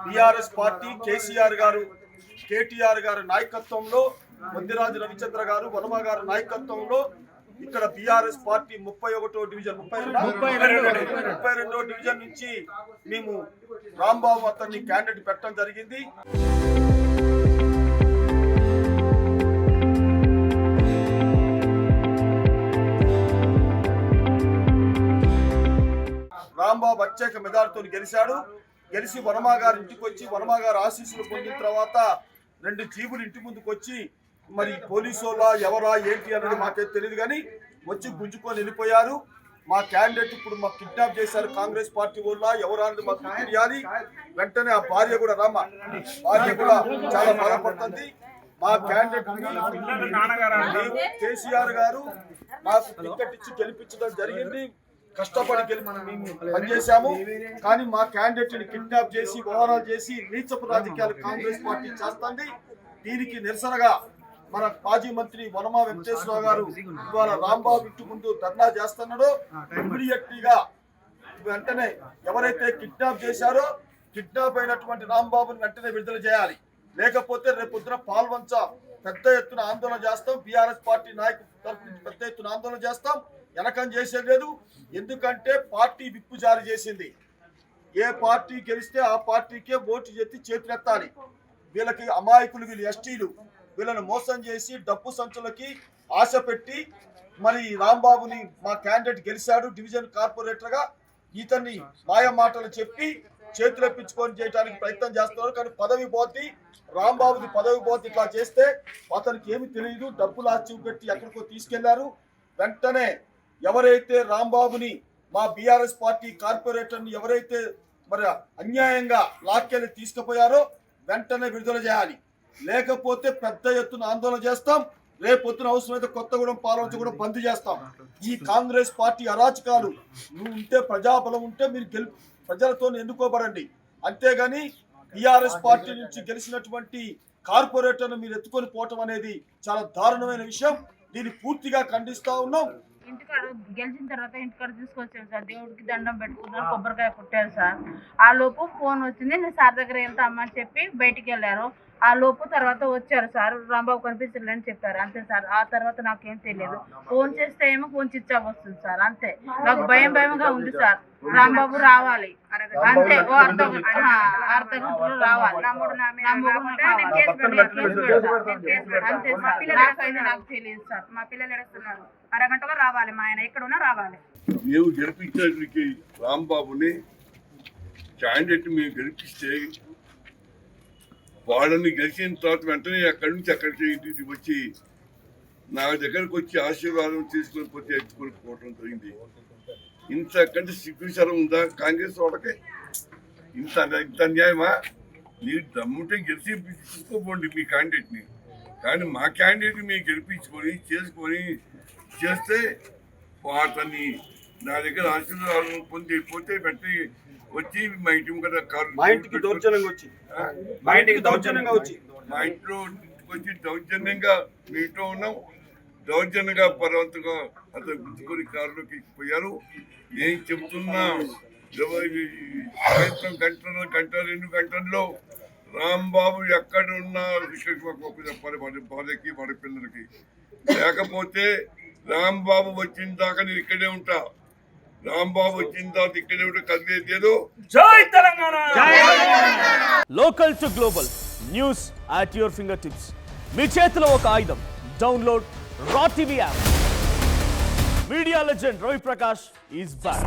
BRS party KCR గారు కేటీఆర్ గారి నాయకత్వంలో ముద్దిరాజు రవిచంద్ర గారు వర్మ గారి నాయకత్వంలో ఇక్కడ బీఆర్ఎస్ పార్టీ 31వ డివిజన్ 32వ డివిజన్ నుంచి మేము రాంబాబు అతన్ని క్యాండిడేట్ పెట్టడం జరిగింది. రాంబాబు అత్యధిక మెజార్టీతో గెలిచి వర్మ గారి ఇంటికి వచ్చి వర్మ గారు ఆశీస్సులు పొందిన తర్వాత 2 జీబులు ఇంటి ముందుకు వచ్చి మరి పోలీసులా ఎవరా ఏంటి అనేది మాకైతే తెలియదు కానీ వచ్చి గుంజుకొని వెళ్ళిపోయారు. మా క్యాండిడేట్ ఇప్పుడు మాకు కిడ్నాప్ చేశారు కాంగ్రెస్ పార్టీ వల్ల ఎవరా అనేది మాకు తెలియాలి. వెంటనే ఆ భార్య కూడా చాలా బాధపడుతుంది. మా క్యాండిడేట్ కేసీఆర్ గారు మాకు టికెట్ ఇచ్చి గెలిపించడం జరిగింది. కష్టపడి పనిచేశాము. కానీ మా క్యాండిడేట్ ని కిడ్నాప్ చేసి వ్యవహారాలు చేసి నీచపు రాజకీయాలు కాంగ్రెస్ పార్టీ చేస్తుంది. దీనికి నిరసనగా మన మాజీ మంత్రి వనమా వెంకటేశ్వరరావు గారు ఇవాళ రాంబాబు ఇంటి ముందు ధర్నా చేస్తున్నాడో ఇమ్మీడియట్లీగా వెంటనే ఎవరైతే కిడ్నాప్ చేశారో కిడ్నాప్ అయినటువంటి రాంబాబుని వెంటనే విడుదల చేయాలి. లేకపోతే రేపొద్దున పాల్వంచ పెద్ద ఎత్తున ఆందోళన చేస్తాం. బీఆర్ఎస్ పార్టీ నాయకుల తరఫు నుంచి పెద్ద ఎత్తున ఆందోళన చేస్తాం. వెనకం చేసేది లేదు. ఎందుకంటే పార్టీ విప్పు జారీ చేసింది. ఏ పార్టీ గెలిస్తే ఆ పార్టీకే ఓటు చేతి చేతులెత్తాలి. వీళ్ళకి అమాయకులు, వీళ్ళు ఎస్టీలు, వీళ్ళని మోసం చేసి డబ్బు సంచులకి ఆశ పెట్టి మరి రాంబాబుని మా క్యాండిడేట్ గెలిచాడు డివిజన్ కార్పొరేటర్గా ఇతన్ని మాయ మాటలు చెప్పి చేతులెప్పించుకొని చేయడానికి ప్రయత్నం చేస్తున్నారు. కానీ పదవి పోతే రాంబాబుది పదవి పోతే ఇట్లా చేస్తే అతనికి ఏమి తెలియదు. డబ్బులు ఆశ చూపెట్టి ఎక్కడికో తీసుకెళ్లారు. వెంటనే ఎవరైతే రాంబాబుని మా బీఆర్ఎస్ పార్టీ కార్పొరేటర్ని ఎవరైతే మరి అన్యాయంగా లాక్కెళ్ళి తీసుకుపోయారో వెంటనే విడుదల చేయాలి. లేకపోతే పెద్ద ఎత్తున ఆందోళన చేస్తాం. రేపొద్దున అవసరమైతే కొత్తగూడెం పాలవంచ కూడా బంద్ చేస్తాం. ఈ కాంగ్రెస్ పార్టీ అరాచకాలు ఉంటే ప్రజాబలం ఉంటే మీరు ప్రజలతో ఎన్నుకోబడండి. అంతేగాని బీఆర్ఎస్ పార్టీ నుంచి గెలిచినటువంటి కార్పొరేటర్ను మీరు ఎత్తుకొని పోవటం అనేది చాలా దారుణమైన విషయం. దీన్ని పూర్తిగా ఖండిస్తా ఉన్నాం. ఇంటికాడ గెలిచిన తర్వాత ఇంటికాడ తీసుకొచ్చాను సార్. దేవుడికి దండం పెట్టుకున్నారు, కొబ్బరికాయ కొట్టారు సార్. ఆ లోపు ఫోన్ వచ్చింది, నేను సార్ దగ్గర వెళ్తామని చెప్పి బయటికి వెళ్ళారు. ఆ లోపు తర్వాత వచ్చారు సార్, రాంబాబు కనిపించలేని చెప్పారు. అంతే సార్. ఆ తర్వాత నాకేం తెలియదు. ఫోన్ చేస్తే ఏమో ఫోన్ స్విచ్ ఆఫ్ వస్తుంది సార్. అంతే. నాకు భయంగా ఉంది సార్. రాంబాబు రావాలి అంతే. అర్ధ గంటలో రావాలి. నాకు తెలియదు సార్. మా పిల్లలు ఎడుస్తున్నారు. అరగంటలో రావాలి. మా ఆయన ఎక్కడున్నా రావాలి. మేము గెలిపించడానికి రాంబాబుని క్యాండిడేట్ మేము గెలిపిస్తే వాళ్ళని గెలిచిన తర్వాత వెంటనే అక్కడి నుంచి అక్కడికి ఇంటికి వచ్చి నా దగ్గరకు వచ్చి ఆశీర్వాదం తీసుకొని పోతే ఎత్తుకొని పోవడం జరిగింది. ఇంతకంటే సిగ్గుచరం ఉందా కాంగ్రెస్ వాళ్ళకి? ఇంత అన్యాయమా? మీరు దమ్ముంటే గెలిచి తీసుకోపోండి మీ క్యాండిడేట్ని. కానీ మా క్యాండిడేట్ని మేము గెలిపించుకొని చేస్తే అతన్ని నా దగ్గర ఆశీర్వాదం పొంది వెళ్ళిపోతే వెంటనే వచ్చి మా ఇంటి మా ఇంటికి దౌర్జన్యంగా వచ్చి మా ఇంట్లో వచ్చి దౌర్జన్యంగా మీ ఇంట్లో ఉన్నాం. దౌర్జన్యంగా బలవంతంగా అతను గుర్తుకొని కారులోకి పోయారు. నేను చెప్తున్నా సాయంత్రం గంట 2 గంటల్లో రాంబాబు ఎక్కడున్నా చెప్పాలి వాడి భార్యకి వాడి పిల్లలకి. లేకపోతే రాంబాబు వచ్చిన దాకా నేను ఇక్కడే ఉంటా. రాంబాబు వచ్చిన తర్వాత ఇక్కడే ఉంటే కదిలేదు. జై Telangana. Local to global news at your fingertips. మీ చేతిలో ఒక ఆయుధం. Download Raw TV app. Media legend Ravi Prakash is back.